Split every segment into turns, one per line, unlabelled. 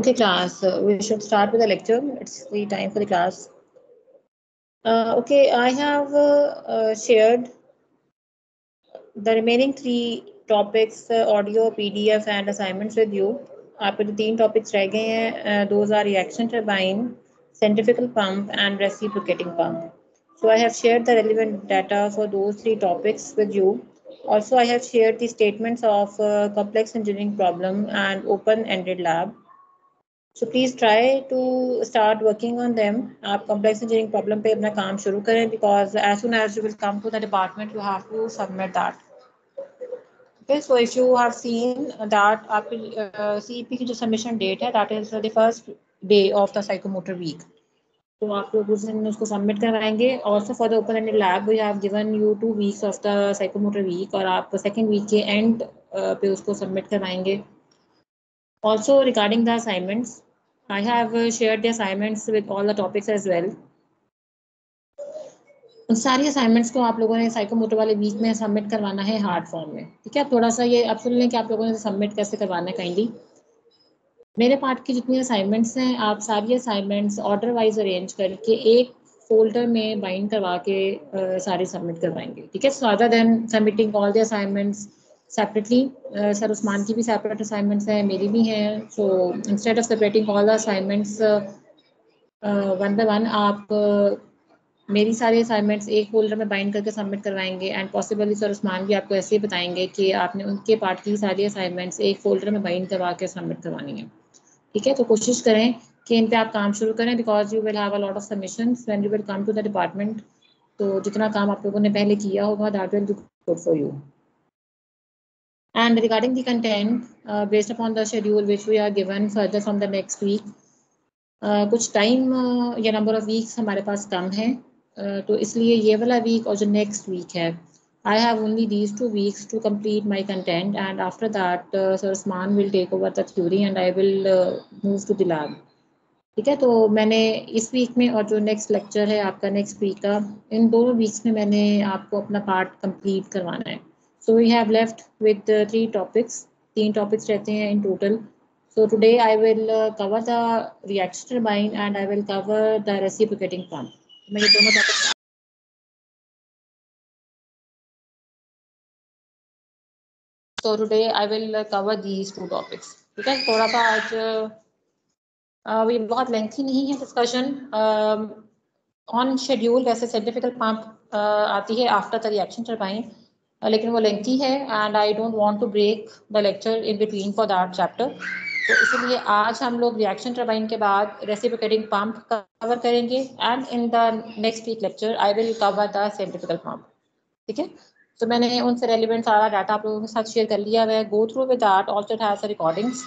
Okay, class, we should start with the lecture. It's the time for the class. Okay, I have shared the remaining three topics, audio, PDF and assignments with you. आपके जो तीन topics रह गए हैं, those are reaction turbine, centrifugal pump and reciprocating pump. So I have shared the relevant data for those three topics with you. Also, I have shared the statements of complex engineering problem and open-ended lab. So please try to start working on them. आप complex engineering problem पे अपना काम शुरू करें, because as soon as you will come to the department, you have to submit that. Okay, so if you have seen that आपकी CEP की जो submission date है, that is the first day of the psychomotor week. तो आप लोग उस दिन उसको सबमिट करवाएंगे. Also for the open ended lab, we have given you 2 weeks of the psychomotor week, और आप सेकेंड वीक के एंड पे उसको सबमिट करवाएंगे. Also regarding the assignments, I have shared the assignments with all the topics as well. उन सारी assignments को आप लोगों ने साइकोमोटर वाले वीक में सबमिट करवाना है हार्ड फॉर्म में. ठीक है, थोड़ा सा ये आप सुन लें कि आप लोगों ने सबमिट कैसे करवाना है काइंडली. मेरे पार्ट की जितनी असाइनमेंट्स हैं, आप सारी असाइनमेंट्स ऑर्डर वाइज अरेंज करके एक फोल्डर में बाइंड करवा के सारे सबमिट करवाएंगे. ठीक है, so other than submitting all the assignments separately, sir Usman की भी सेपरेट असाइनमेंट्स हैं, मेरी भी हैं. So instead of separating all the assignments one by one, आप मेरी सारे असाइनमेंट्स एक फोल्डर में बाइंड करके सबमिट करवाएंगे. एंड पॉसिबली सर उस्मान भी आपको ऐसे ही बताएंगे कि आपने उनके पार्ट की सारी असाइनमेंट्स एक फोल्डर में बाइंड करवा के सबमिट करवानी है. ठीक है, तो कोशिश करें कि इन पे आप काम शुरू करें, because you will have a lot of submissions when you will come to the department. तो जितना काम आप लोगों ने पहले किया होगा, that will be good for you. And regarding the content, based upon the schedule which we are given further from the next week, कुछ टाइम या नंबर ऑफ वीक्स हमारे पास कम है. तो इसलिए ये वाला वीक और जो नेक्स्ट वीक है, I have only these 2 weeks to complete my content, and after that Sir Usman will take over the theory and I will move to the lab. ठीक है, तो मैंने इस वीक में और जो नेक्स्ट लेक्चर है आपका नेक्स्ट वीक का, इन दोनों वीक्स में मैंने आपको अपना पार्ट कंप्लीट करवाना है. So we have left with 3 topics. 3 topics रहते हैं in total. So today I will cover the reaction turbine and I will cover the reciprocating pump. मैं ये दोनों topics. So today I will cover these 2 topics. ठीक है, थोड़ा सा आज ये बहुत लेंथी नहीं है डिस्कशन. ऑन शेड्यूल वैसे सेंट्रीफ्यूगल पंप आती है आफ्टर द रिएक्शन टर्बाइन, लेकिन वो लेंथी है and I don't want to break the lecture in between for that chapter. तो इसलिए आज हम लोग रिएक्शन टर्बाइन के बाद रेसिप्रोकेटिंग पंप कवर करेंगे, and in the next week lecture I will cover the centrifugal pump. ठीक है, तो मैंने उनसे रेलिवेंट सारा डाटा आप लोगों के साथ शेयर कर लिया है. Go through with that, also it has recordings,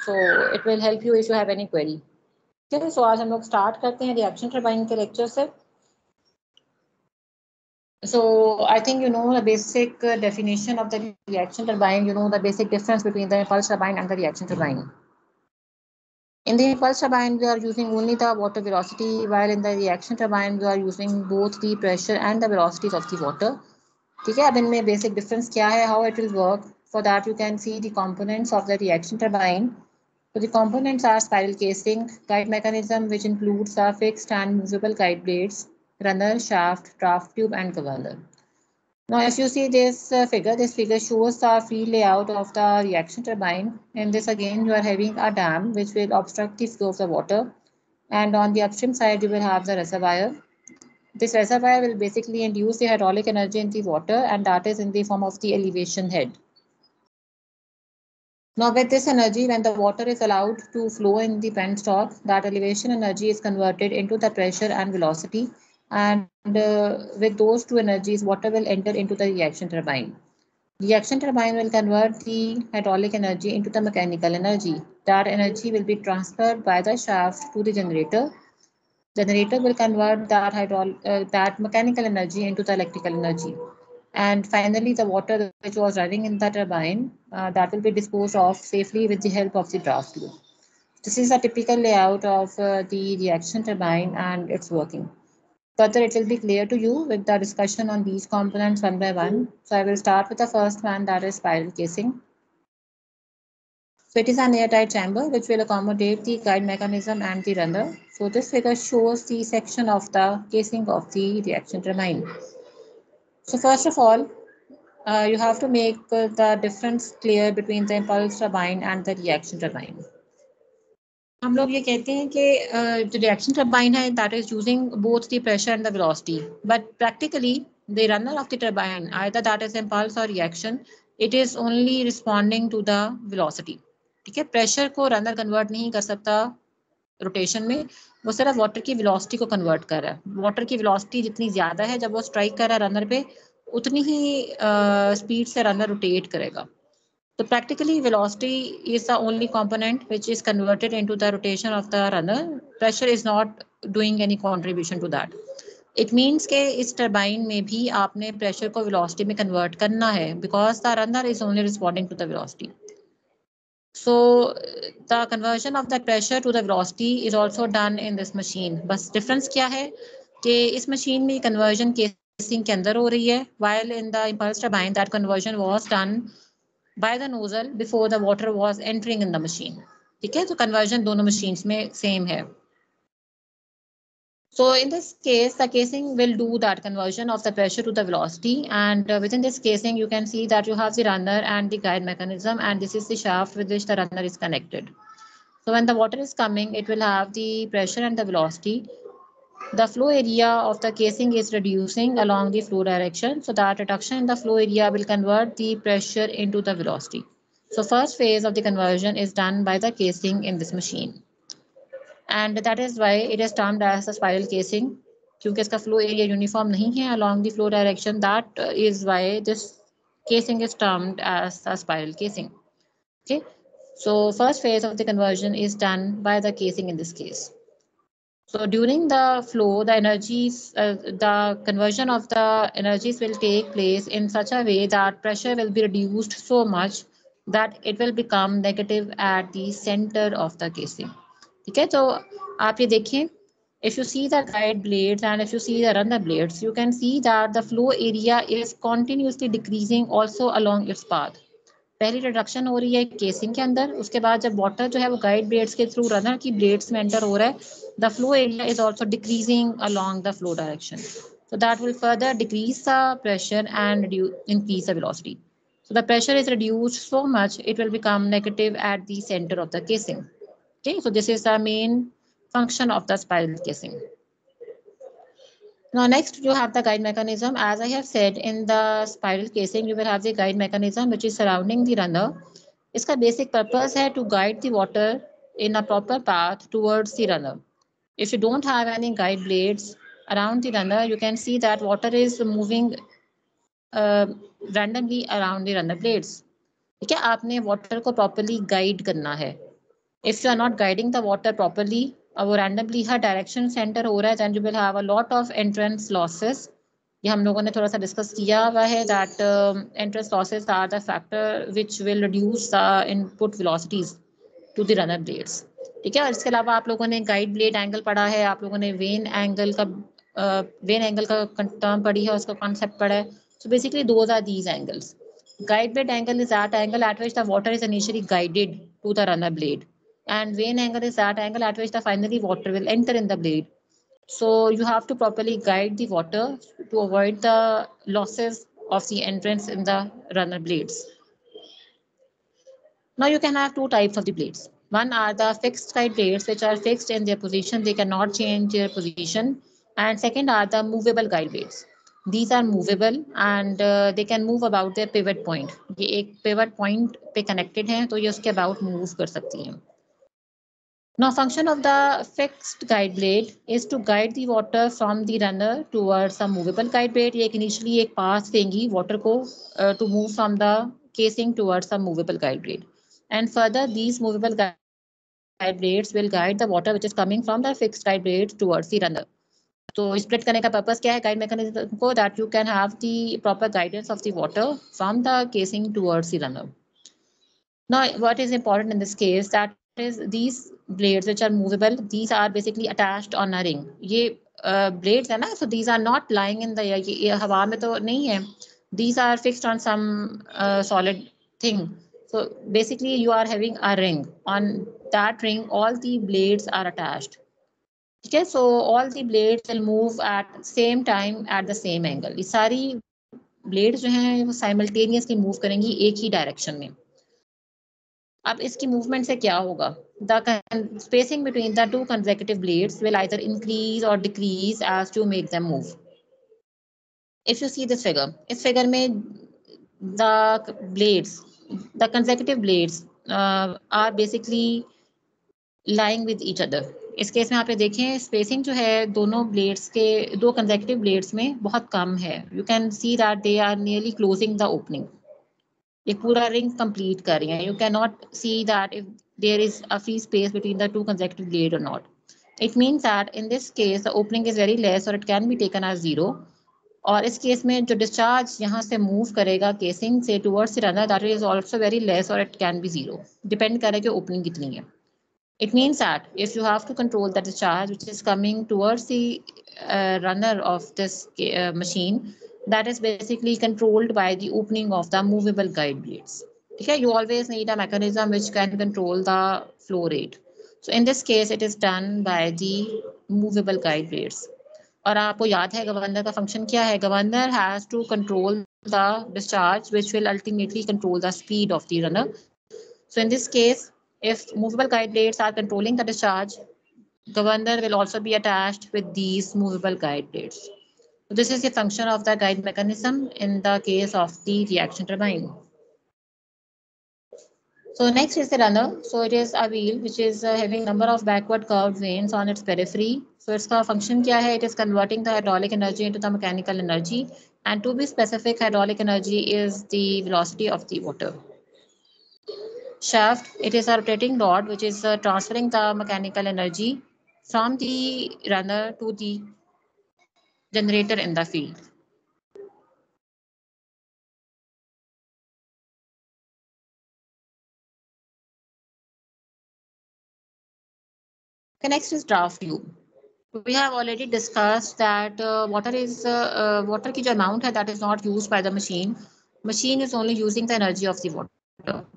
so it will help you if you have any query. ठीक है, सो आज हम लोग स्टार्ट करते हैं रिएक्शन टर्बाइन के लेक्चर से. So I think you know the basic definition of the reaction turbine. You know the basic difference between the impulse turbine and the reaction turbine. In the impulse turbine, we are using only the water velocity, while in the reaction turbine, we are using both the pressure and the velocities of the water. ठीक है, अब इनमें basic difference क्या है, how it will work. For that, you can see the components of the reaction turbine. So the components are spiral casing, guide mechanism, which includes the fixed and movable guide blades, runner, shaft, draft tube, and governor. Now, if you see this figure shows the field layout of the reaction turbine. In this, again, you are having a dam which will obstruct the flow of the water, and on the upstream side, you will have the reservoir. This reservoir will basically induce the hydraulic energy in the water, and that is in the form of the elevation head. Now, with this energy, when the water is allowed to flow in the penstock, that elevation energy is converted into the pressure and velocity. And with those two energies, water will enter into the reaction turbine. Reaction turbine will convert the hydraulic energy into the mechanical energy. That energy will be transferred by the shaft to the generator. Generator will convert that mechanical energy into the electrical energy. And finally, the water which was running in the turbine, that will be disposed of safely with the help of the draft tube. This is a typical layout of the reaction turbine and its working. Further, it will be clear to you with the discussion on these components one by one. So I will start with the first one, that is spiral casing. So it is an airtight chamber which will accommodate the guide mechanism and the runner. So this figure shows the section of the casing of the reaction turbine. So first of all, you have to make the difference clear between the impulse turbine and the reaction turbine. हम लोग ये कहते हैं कि जो reaction turbine है that is using both the pressure and the velocity but practically the runner of the turbine either that is impulse और reaction it is only responding to the velocity. ठीक है, प्रेशर को runner convert नहीं कर सकता rotation में, वो सिर्फ वाटर की वेलोसिटी को कन्वर्ट कर रहा है. वाटर की वेलोसिटी जितनी ज़्यादा है जब वो स्ट्राइक कर रहा है रनर पे उतनी ही स्पीड से रनर रोटेट करेगा. So practically velocity is the only component which is converted into the rotation of the runner. Pressure is not doing any contribution to that. It means कि इस turbine में भी आपने pressure को velocity में convert करना है because the runner is only responding to the velocity. So the conversion of that pressure to the velocity is also done in this machine. बस difference क्या है कि इस machine में conversion casing के अंदर हो रही है while in the impulse turbine that conversion was done by the nozzle before the water was entering in the machine. ठीक है, तो conversion दोनों machines में same है. So in this case, the casing will do that conversion of the pressure to the velocity, and within this casing, you can see that you have the runner and the guide mechanism, and this is the shaft with which the runner is connected. So when the water is coming, it will have the pressure and the velocity. The flow area of the casing is reducing along the flow direction. So that reduction in the flow area will convert the pressure into the velocity. So first phase of the conversion is done by the casing in this machine. And that is why it is termed as a spiral casing. क्योंकि इसका flow area uniform नहीं है along the flow direction. That is why this casing is termed as a spiral casing. Okay. So first phase of the conversion is done by the casing in this case. So during the flow, the conversion of the energies will take place in such a way that pressure will be reduced so much that it will become negative at the center of the casing. ठीक है, तो आप ये देखें, if you see the guide blades and if you see the runner blades, you can see that the flow area is continuously decreasing also along its path. पहली reduction हो रही है केसिंग के अंदर, उसके बाद जब वाटर जो है वो गाइड ब्लेड्स के थ्रू रनर की ब्लेड्स में एंटर हो रहा है, the flow area is also decreasing along the flow direction. So that will further decrease the pressure and increase the velocity. So the pressure is reduced so much, it will become negative at the center of the casing. Okay, so this is the main function of the spiral casing. Now next you have the guide mechanism. As I have said, in the spiral casing you will have the guide mechanism which is surrounding the runner. इसका basic purpose है to guide the water in a proper path towards the runner. If you don't have any guide blades around the runner, you can see that water is moving randomly around the runner blades. ठीक है, आपने water को properly guide करना है. If you are not guiding the water properly, वो randomly हर direction से enter हो रहा है, then you will have a lot of entrance losses. ये हम लोगों ने थोड़ा सा डिस्कस किया हुआ है that entrance losses are the factor which will reduce the input velocities to the runner blades. ठीक है, और इसके अलावा आप लोगों ने गाइड ब्लेड एंगल पढ़ा है, आप लोगों ने वेन एंगल का टर्म पढ़ी है, उसका कॉन्सेप्ट पढ़ा है. So basically those are these angles. Guide blade angle is that angle at which the water is initially guided to the runner blade. And vane angle is that angle at which the finally water will enter in the blade. So you have to properly guide the water to avoid the losses of the entrance in the runner blades. Now you can have two types of the blades. One are the fixed guide blades which are fixed in their position, they cannot change their position. And second are the movable guide blades. These are movable and they can move about their pivot point. ये एक pivot point पे connected हैं तो ये उसके about move कर सकती हैं. Now function of the fixed guide blade is to guide the water from the runner towards a movable guide blade. ये initially एक path देंगी water को to move from the casing towards a movable guide blade. And further these movable guide blades will guide the water which is coming from the fixed guide blade towards the runner. तो split करने का purpose क्या है guide mechanism को, that you can have the proper guidance of the water from the casing towards the runner. Now what is important in this case that is these blades which are movable, these are basically attached on a ring. ये blades है ना, so these are not lying in the air, ये हवा में तो नहीं है, these are fixed on some solid thing. So basically you are having a ring. On that ring all the blades are attached. ठीक है, so all the blades will move at same time at the same angle. ये सारी blade जो हैं वो simultaneously move करेंगी एक ही direction में. अब इसकी मूवमेंट से क्या होगा? The spacing between the two consecutive blades will either increase or decrease as to make them move. If you see this figure, इस फिगर में the blades, the consecutive blades are basically lying with each other. इस case में आप ये देखें spacing जो है दोनों ब्लेड्स के, दो कंसेक्यूटिव ब्लेड्स में बहुत कम है. You can see that they are nearly closing the opening. ये पूरा रिंग कंप्लीट कर रही हैं. You can not see that if there is a free space between the two consecutive blade or not. It means that in this case the opening is very less और it can be taken as zero. और इस case में जो discharge यहाँ से move करेगा casing से towards the runner that is also very less और it can be zero. Depend करे कि ओपनिंग कितनी है. It means that if you have to control the discharge which is coming towards the runner of this machine, that is basically controlled by the opening of the movable guide blades. Okay, you always need a mechanism which can control the flow rate. So in this case, it is done by the movable guide blades. और आपको याद है governor का function क्या है? Governor has to control the discharge which will ultimately control the speed of the runner. So in this case, if movable guide blades are controlling the discharge, governor will also be attached with these movable guide blades. So this is the function of the guide mechanism in the case of the reaction turbine. So next is the runner. So it is a wheel which is having number of backward curved vanes on its periphery. So its function क्या है? It is converting the hydraulic energy into the mechanical energy. And to be specific, hydraulic energy is the velocity of the water. Shaft, it is a rotating rod which is transferring the mechanical energy from the runner to the generator in the field. Okay, next is draft tube. We have already discussed that water की जो amount है that is not used by the machine. Machine is only using the energy of the water.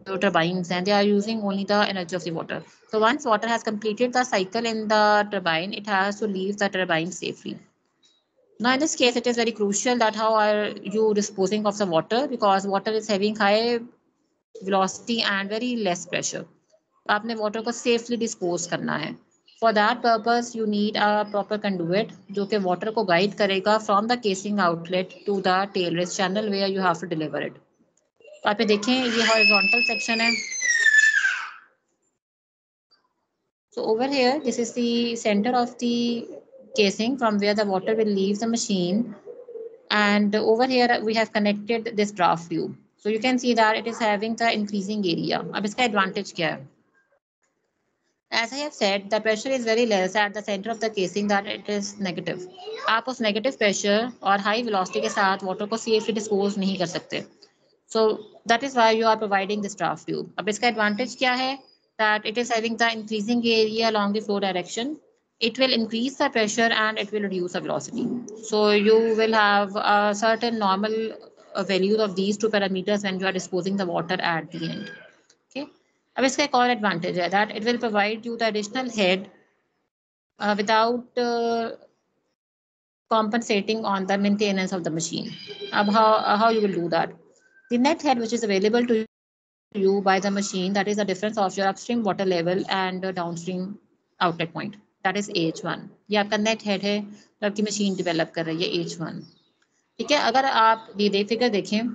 The turbines and they are using only the energy of the water. So once water has completed the cycle in the turbine, it has to leave the turbine safely. Now in this case, it is very crucial that how are you disposing of the water, because water is having high velocity and very less pressure. आपने water को safely dispose करना है. For that purpose, you need a proper conduit जो कि water को guide करेगा from the casing outlet to the tail race channel where you have to deliver it. तो आप ये देखें ये horizontal section है. So over here, this is the center of the casing from where the water will leave the machine. And over here we have connected this draft tube. So you can see that it is having the increasing area. अब इसका advantage क्या है? As I have said, the pressure is very less at the center of the casing that it is negative. आप उस negative pressure और high velocity के साथ water को safely dispose नहीं कर सकते. So that is why you are providing this draft tube. अब इसका advantage क्या है? That it is having the increasing area along the flow direction. It will increase the pressure and it will reduce the velocity. So you will have a certain normal value of these two parameters when you are disposing the water at the end. Okay. अब इसका एक और advantage है that it will provide you the additional head without compensating on the maintenance of the machine. अब how you will do that? The net head which is available to you by the machine, that is the difference of your upstream water level and downstream outlet point. That is AH1. ये आपका net head है जो आपकी machine develop कर रही है AH1. ठीक है, अगर आप ये फिगर देखें,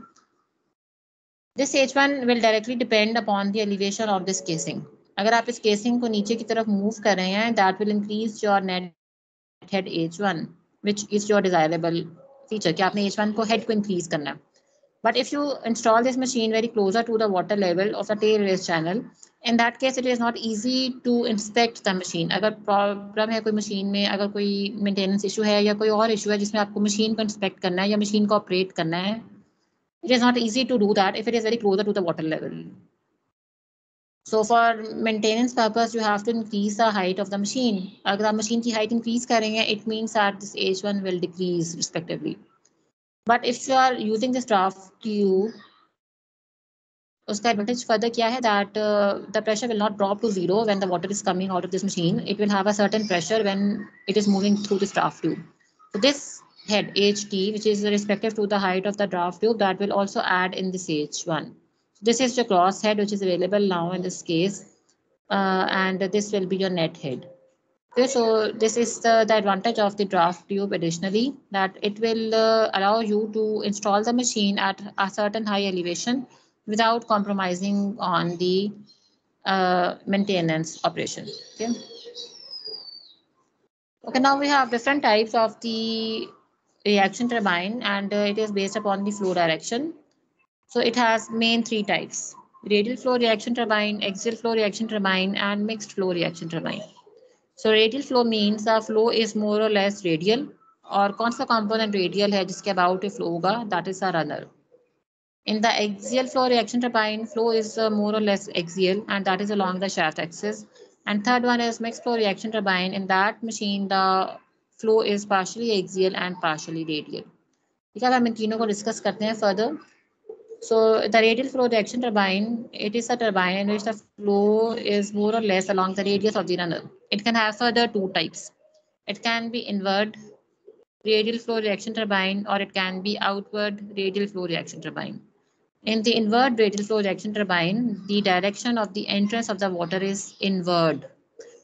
this H1 will directly depend upon the elevation of this casing. अगर आप इस casing को नीचे की तरफ move कर रहे हैं, that will increase your net head H1, which is your desirable feature कि आपने H1 को head को increase करना है. But if you install this machine very closer to the water level of the tail race channel, in that case it is not easy to inspect the machine. अगर problem है कोई machine में, अगर कोई maintenance issue है या कोई और issue है जिसमें आपको machine को inspect करना है या machine को operate करना है, it is not easy to do that if it is very closer to the water level. So for maintenance purpose, you have to increase the height of the machine. अगर आप machine की height increase करेंगे, it means that this H1 will decrease respectively. But if you are using this draft tube, उसका advantage further क्या है that the pressure will not drop to zero when the water is coming out of this machine. It will have a certain pressure when it is moving through this draft tube. So this head HT, which is respective to the height of the draft tube, that will also add in this H1. This is the cross head which is available now in this case, and this will be your net head. Okay, so this is the advantage of the draft tube additionally, that it will allow you to install the machine at a certain high elevation without compromising on the maintenance operation. Okay. Okay, now we have different types of the reaction turbine, and it is based upon the flow direction. So it has main three types: radial flow reaction turbine, axial flow reaction turbine, and mixed flow reaction turbine. So radial flow means the flow is more or less radial. और कौन सा component radial है जिसके about flow होगा, that is a runner. In the axial flow reaction turbine, flow is more or less axial, and that is along the shaft axis. And third one is mixed flow reaction turbine. In that machine, the flow is partially axial and partially radial. ठीक है, अब हम इन तीनों को discuss करते हैं further. So the radial flow reaction turbine, it is a turbine in which the flow is more or less along the radius of the runner. It can have further two types. It can be inward radial flow reaction turbine, or it can be outward radial flow reaction turbine. In the inward radial flow reaction turbine, the direction of the entrance of the water is inward.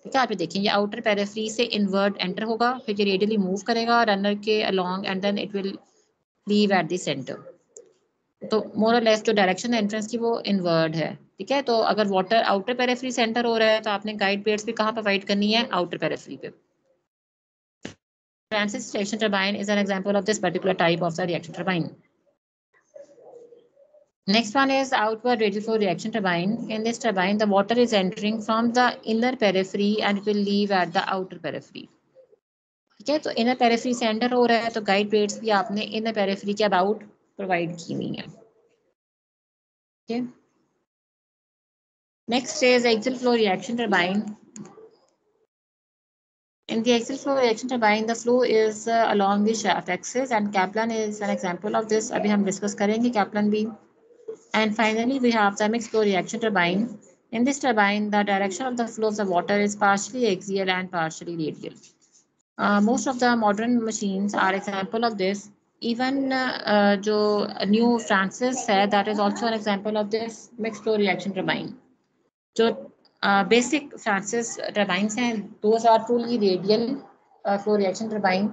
ठीक है, आप ये देखिए, ये outer periphery से inward enter होगा, फिर ये रेडियली मूव करेगा रनर के along, and then it will leave at the centre. तो मोर और लेस जो डायरेक्शन एंट्रेंस की वो इनवर्ड है. ठीक है, तो अगर वाटर आउटर पेरिफेरी से एंटर हो रहा है तो आपने गाइड प्लेट्स भी कहाँ प्रोवाइड करनी है, आउटर पेरिफेरी पे. Francis reaction turbine is an example of this particular type of the reaction turbine. Next one is outward radial flow reaction turbine. In this turbine, the water is entering from the inner periphery and it will leave at the outer periphery. ठीक है, तो inner periphery से enter हो रहा है तो guide plates भी आपने इनर पेरिफेरी के अबाउट प्रोवाइड की हुई है. Okay. Next is axial flow reaction turbine. In the axial flow reaction turbine, the flow is along the shaft axis, and Kaplan is an example of this. अभी हम discuss करेंगे Kaplan भी. And finally, we have the mixed flow reaction turbine. In this turbine, the direction of the flow of the water is partially axial and partially radial. Most of the modern machines are example of this. Even जो new Francis है, that is also an example of this mixed flow reaction turbine. जो basic Francis turbines हैं, those are truly radial flow reaction turbine.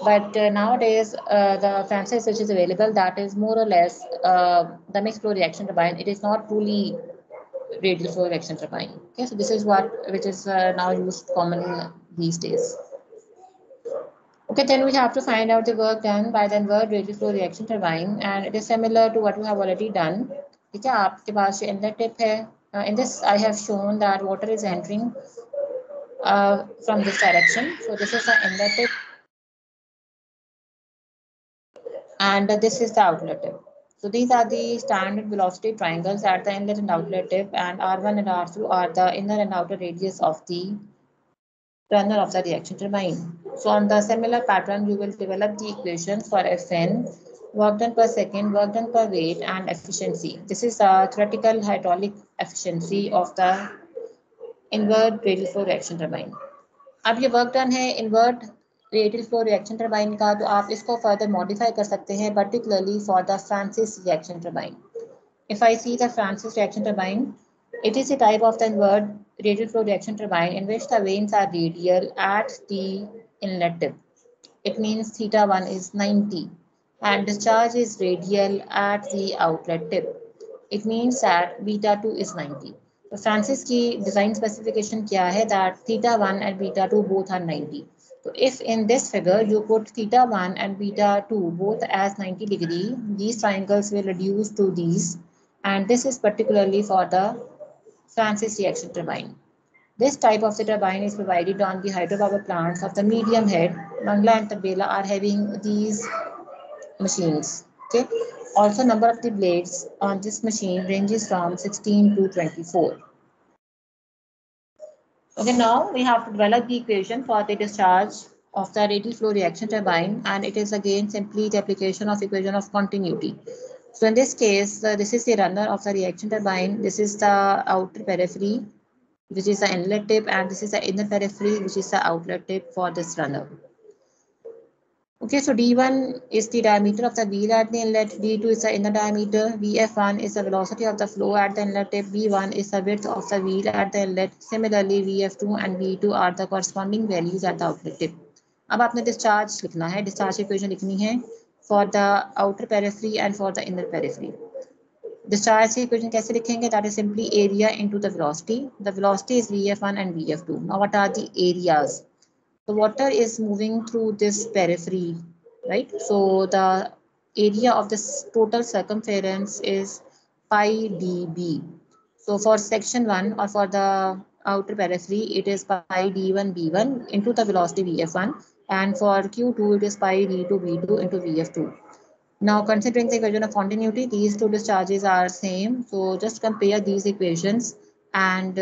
But nowadays, the Francis which is available, that is more or less the mixed flow reaction turbine. It is not truly radial flow reaction turbine. Okay, so this is which is now used commonly these days. Okay, then we have to find out the work done by the inward radial flow reaction turbine, and it is similar to what we have already done. ठीक है, आपके पास ये inlet tip है. In this, I have shown that water is entering from this direction. So this is the inlet tip, and this is the outlet tip. So these are the standard velocity triangles at the inlet and outlet tip, and R1 and R2 are the inner and outer radius of the runner of the reaction turbine. So on the similar pattern, you will develop the equations for Fn, work done per second, work done per weight, and efficiency. This is a theoretical hydraulic efficiency of the inward radial flow reaction turbine. अब ये work done है inward radial flow reaction turbine का, तो आप इसको further modify कर सकते हैं, particularly for the Francis reaction turbine. If I see the Francis reaction turbine, it is a type of the inward radial flow reaction turbine in which the vanes are radial at the inlet tip. It means theta1 is 90 and discharge is radial at the outlet tip. It means that beta2 is 90. तो Francis की design specification क्या है, that theta1 and beta2 both are 90. So if in this figure you put theta1 and beta2 both as 90 degree, these triangles will reduce to these, and this is particularly for the Francis reaction turbine. This type of the turbine is provided on the hydropower plants of the medium head. Mangla and Tabela are having these machines. Okay. Also, number of the blades on this machine ranges from 16 to 24. Okay, now we have to develop the equation for the discharge of the radial flow reaction turbine, and it is again simply the application of equation of continuity. So in this case, this is the runner of the reaction turbine. This is the outer periphery, which is the inlet tip, and this is the inner periphery, which is the outlet tip for this runner. Okay, so D1 is the diameter of the wheel at the inlet, D2 is the inner diameter, VF1 is the velocity of the flow at the inlet tip, V1 is the width of the wheel at the inlet. Similarly, VF2 and V2 are the corresponding values at the outlet tip. अब आपने discharge लिखना है, discharge equation लिखनी है for the outer periphery and for the inner periphery. Discharge equation कैसे लिखेंगे? That is simply area into the velocity. The velocity is VF1 and VF2. Now what are the areas? The water is moving through this periphery, right? So the area of this total circumference is pi dB. So for section 1 or for the outer periphery, it is pi d1 b1 into the velocity vf1, and for q2 it is pi d2 b2 into vf2. Now considering the equation of continuity, these two discharges are same. So just compare these equations, and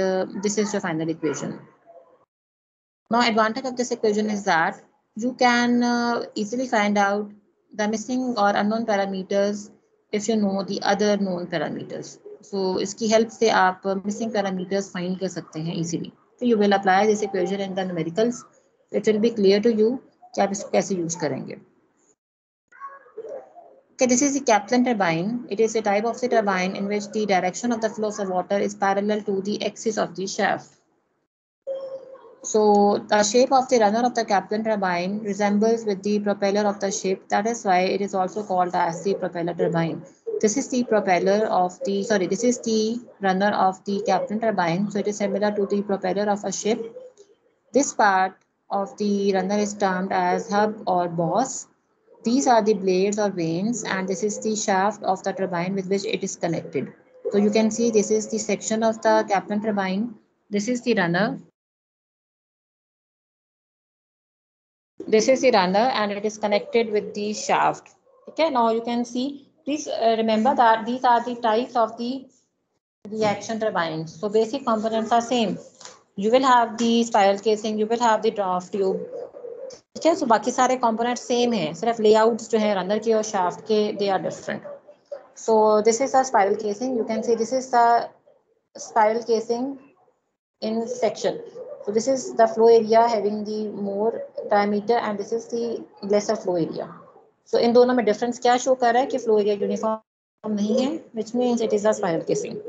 this is the final equation. Now, advantage of this equation is that you can easily find out the missing or unknown parameters if you know the other known parameters. So, इसकी help से आप missing parameters find कर सकते हैं easily. So, you will apply this equation in the numericals. It will be clear to you कि आप इसको कैसे use करेंगे. Okay, this is the Kaplan turbine. It is a type of the turbine in which the direction of the flow of the water is parallel to the axis of the shaft. So the shape of the runner of the Kaplan turbine resembles with the propeller of the ship. That is why it is also called as the propeller turbine. This is the propeller of the, this is the runner of the Kaplan turbine. So it is similar to the propeller of a ship. This part of the runner is termed as hub or boss. These are the blades or vanes, and this is the shaft of the turbine with which it is connected. So you can see this is the section of the Kaplan turbine. This is the runner. This is the runner and it is connected with the shaft. Okay, now you can see, please remember that these are the types of the reaction turbines. So basic components are same. You will have the spiral casing, you will have the draft tube. Okay, so बाकी सारे components same है, सिर्फ layouts जो है runner के और shaft के they are different. So this is a spiral casing. You can see this is the spiral casing in section. So this is the flow area having the more diameter and this is the lesser flow area. So इन दोनों में difference क्या show कर रहा है कि flow area uniform नहीं है, which means it is a spiral casing.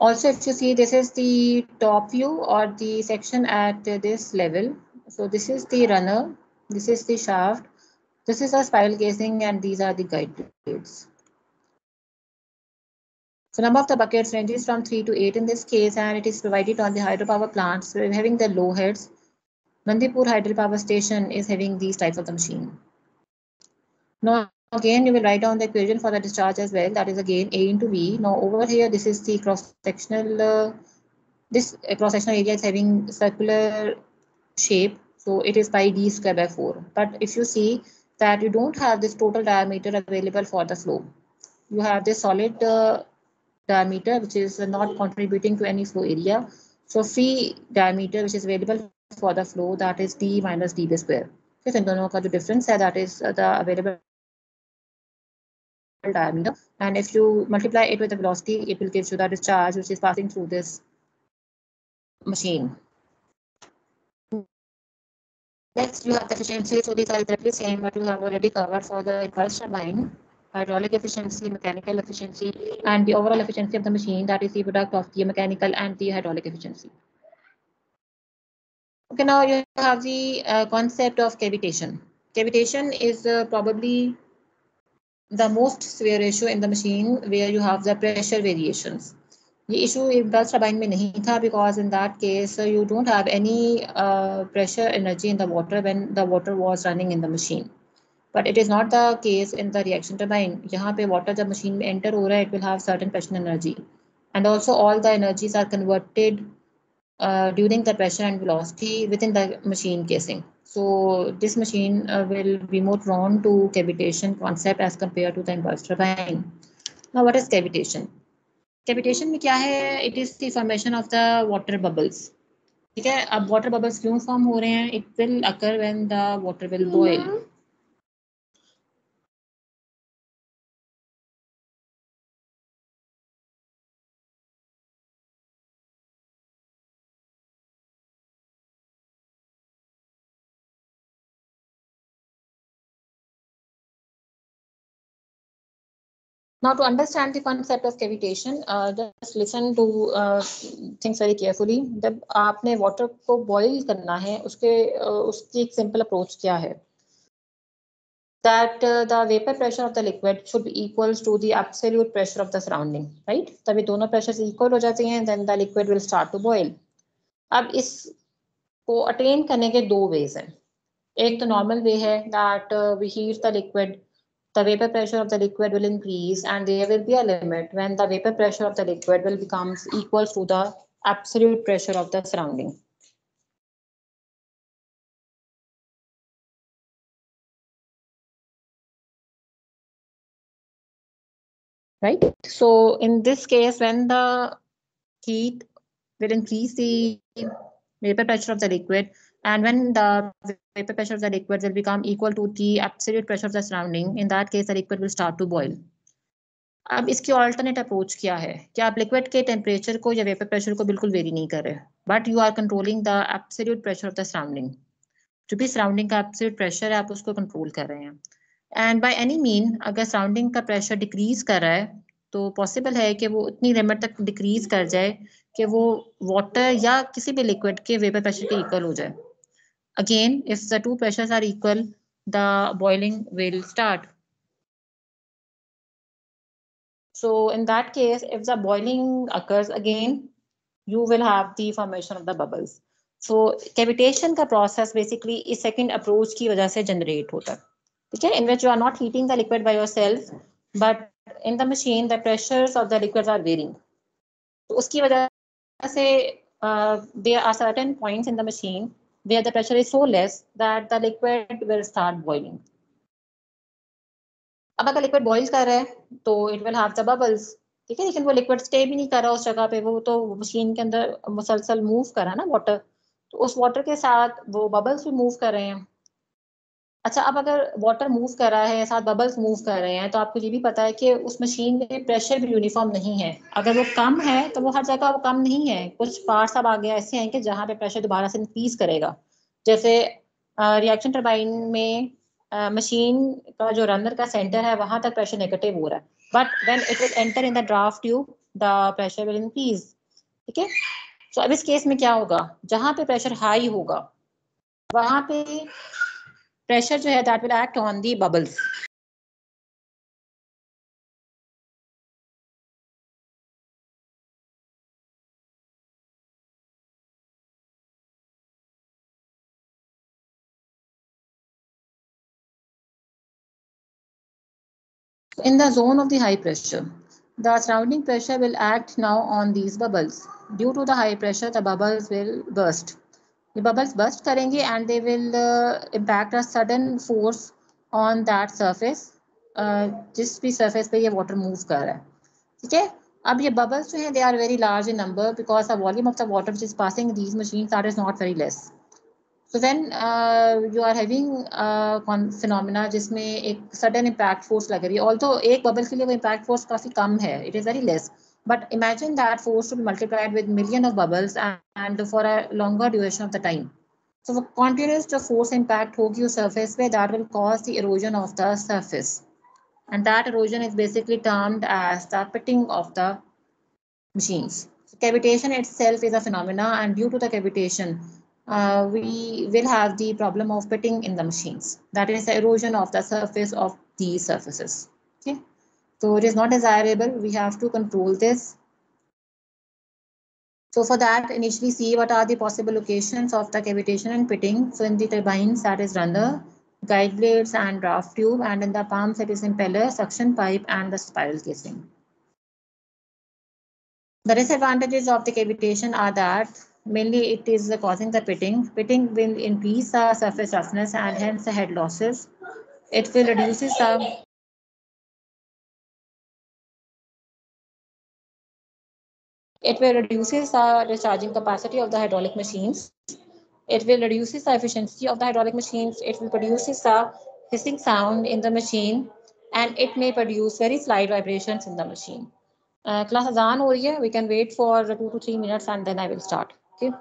Also, if you see, this is the top view or the section at this level. So this is the runner, this is the shaft, this is a spiral casing, and these are the guide plates. So number of the buckets ranges from 3 to 8 in this case, and it is provided on the hydropower plants. So we're having the low heads. Bandipur hydropower station is having these types of the machine. Now again, you will write down the equation for the discharge as well. That is again A into V. Now over here, this is the cross-sectional. This cross-sectional area is having circular shape. So it is pi d square by 4. But if you see that you don't have this total diameter available for the flow, you have this solid diameter which is not contributing to any flow area. So free diameter which is available for the flow, that is d minus db square. So इन दोनों का जो difference है, that is the available diameter, and if you multiply it with the velocity, it will give you the discharge which is passing through this machine. Next, you have the efficiency. So these are exactly the same what you have already covered for the impulse turbine. Hydraulic efficiency, mechanical efficiency, and the overall efficiency of the machine, that is the product of the mechanical and the hydraulic efficiency. Okay, now you have the concept of cavitation. Cavitation is probably the most severe issue in the machine where you have the pressure variations. The issue impulse turbine में नहीं था because in that case you don't have any pressure energy in the water when the water was running in the machine. But it is not the case in the reaction turbine. यहाँ पे water जब machine में enter हो रहा है, it will have certain pressure energy, and also all the energies are converted during the pressure and velocity within the machine casing. So this machine will be more prone to cavitation concept as compared to the inverse turbine. Now, what is cavitation? Cavitation में क्या है? It is the formation of the water bubbles. ठीक है, अब water bubbles क्यों form हो रहे हैं? It will occur when the water will boil. Now, to understand the concept of cavitation, just listen to things very carefully. जब आपने water को boil करना है, उसकी एक simple approach क्या है? That the vapor pressure of the liquid should be equals to the absolute pressure of the surrounding, right? तभी दोनों pressures equal हो जाते हैं, then the liquid will start to boil. अब इसको attain करने के दो ways हैं. एक तो normal way है that we heat the liquid. The vapor pressure of the liquid will increase and there will be a limit when the vapor pressure of the liquid will becomes equal to the absolute pressure of the surrounding. Right? So in this case, when the heat will increase the vapor pressure of the liquid, and when the vapor pressure of the liquid will become equal to the absolute pressure of the surrounding, in that case the liquid will start to boil. अब इसकी alternate approach क्या है कि आप liquid के temperature को या vapour pressure को बिल्कुल वेरी नहीं कर रहे, but you are controlling the absolute pressure of the surrounding. जो भी सराउंडिंग का एब्सोल्यूट प्रेशर है आप उसको कंट्रोल कर रहे हैं. एंड बाय एनी मीन अगर सराउंडिंग का प्रेशर डिक्रीज कर रहा है तो पॉसिबल है कि वो इतनी लिमिट तक डिक्रीज कर जाए कि वो वाटर या किसी भी लिक्विड के वेपर प्रेशर के इक्वल हो जाए. Again if the two pressures are equal the boiling will start. So in that case, if the boiling occurs again, you will have the formation of the bubbles. So cavitation का process basically इस second approach की वजह से generate होता है. ठीक है, in which you are not heating the liquid by yourself, but in the machine the pressures of the liquids are varying. तो उसकी वजह से there are certain points in the machine where the pressure is so less that the liquid will start boiling. अब अगर liquid boil कर रहा है तो it will have the bubbles. ठीक है, लेकिन वो लिक्विड स्टे भी नहीं कर रहा उस जगह पे, वो तो मशीन के अंदर मुसलसल मूव कर रहा है ना वाटर, तो उस वाटर के साथ वो बबल्स भी मूव कर रहे हैं. अच्छा, अब अगर वाटर मूव कर रहा है साथ बबल्स मूव कर रहे हैं तो आपको ये भी पता है कि उस मशीन में प्रेशर भी यूनिफॉर्म नहीं है. अगर वो कम है तो वो हर जगह वो कम नहीं है. कुछ पार्ट्स अब आगे ऐसे हैं कि जहाँ पे प्रेशर दोबारा से इंक्रीज करेगा. जैसे रिएक्शन टरबाइन में मशीन का जो रनर का सेंटर है वहां तक प्रेशर नेगेटिव हो रहा है, but when it will enter in the draft tube the pressure will increase. ठीक है, तो अब इस केस में क्या होगा, जहां पे प्रेशर हाई होगा वहां पे प्रेशर जो है that will act on the bubbles. In the zone of the high pressure, the surrounding pressure will act now on these bubbles. Due to the high pressure, the bubbles will burst. The bubbles burst करेंगे and they will impact a sudden force on that surface. जिस भी surface पे ये water move कर रहा है. ठीक है, अब ये bubbles जो हैं they are very large in number because the volume of the water which is passing these machines that is not very less. So when you are having phenomena जिसमें एक sudden impact force लग रही है, although एक bubble के लिए वो impact force काफी कम है, it is very less, but imagine that force to be multiplied with million of bubbles and for a longer duration of the time. So वो continuous जो force impact होगी उस surface पे, that will cause the erosion of the surface, and that erosion is basically termed as the pitting of the machines. So cavitation itself is a phenomena, and due to the cavitation, we will have the problem of pitting in the machines. That is the erosion of the surface of these surfaces. Okay, so it is not desirable. We have to control this. So for that, initially see what are the possible locations of the cavitation and pitting. So in the turbines, that is runner, guide blades, and draft tube, and in the pumps, it is impeller, suction pipe, and the spiral casing. The disadvantages of the cavitation are that Mainly it is causing the pitting. Pitting will increase the surface roughness and hence the head losses. It will reduces the discharging capacity of the hydraulic machines. It will reduces the efficiency of the hydraulic machines. It will produces the hissing sound in the machine, and it may produce very slight vibrations in the machine. Class azan ho rahi hai. We can wait for 2 to 3 minutes and then I will start. Okay.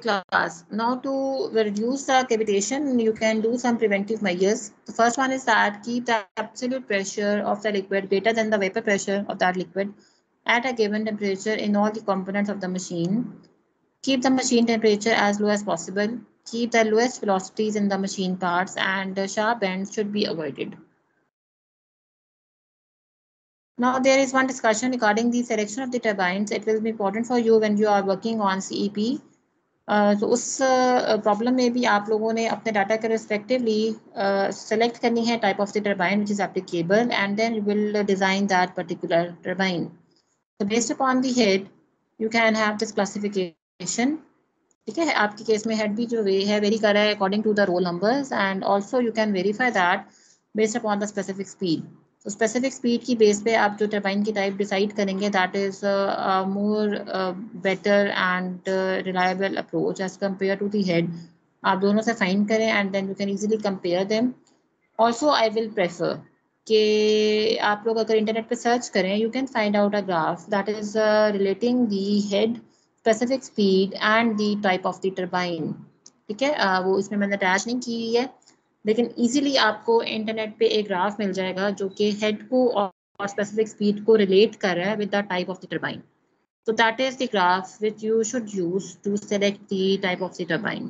Class. Now to reduce the cavitation, you can do some preventive measures. The first one is that keep the absolute pressure of the liquid greater than the vapor pressure of that liquid at a given temperature in all the components of the machine. Keep the machine temperature as low as possible. Keep the lowest velocities in the machine parts, and sharp bends should be avoided. Now there is one discussion regarding the selection of the turbines. It will be important for you when you are working on CEP. तो उस problem में भी आप लोगों ने अपने data के respectively select करनी है type of the turbine which is applicable and then you will design that particular turbine. So based upon the head, you can have this classification. ठीक है, आपके केस में हेड भी जो वे है वेरी कर रहा है according to the roll numbers and also you can verify that based upon the specific speed. तो स्पेसिफिक स्पीड की बेस पे आप जो टर्बाइन की टाइप डिसाइड करेंगे that is more better and reliable approach as compare to the head. आप दोनों से फाइंड करें and then you can easily compare them. Also I will prefer कि आप लोग अगर इंटरनेट पे सर्च करें you can find out a graph that is relating the head specific speed and the type of the turbine. ठीक है, वो इसमें मैंने अटैच नहीं की हुई है लेकिन इजीली आपको इंटरनेट पे एक ग्राफ मिल जाएगा जो कि हेड को और स्पेसिफिक स्पीड को रिलेट कर रहा है with the type of the turbine. So that is the graph which you should use to select the type of the turbine.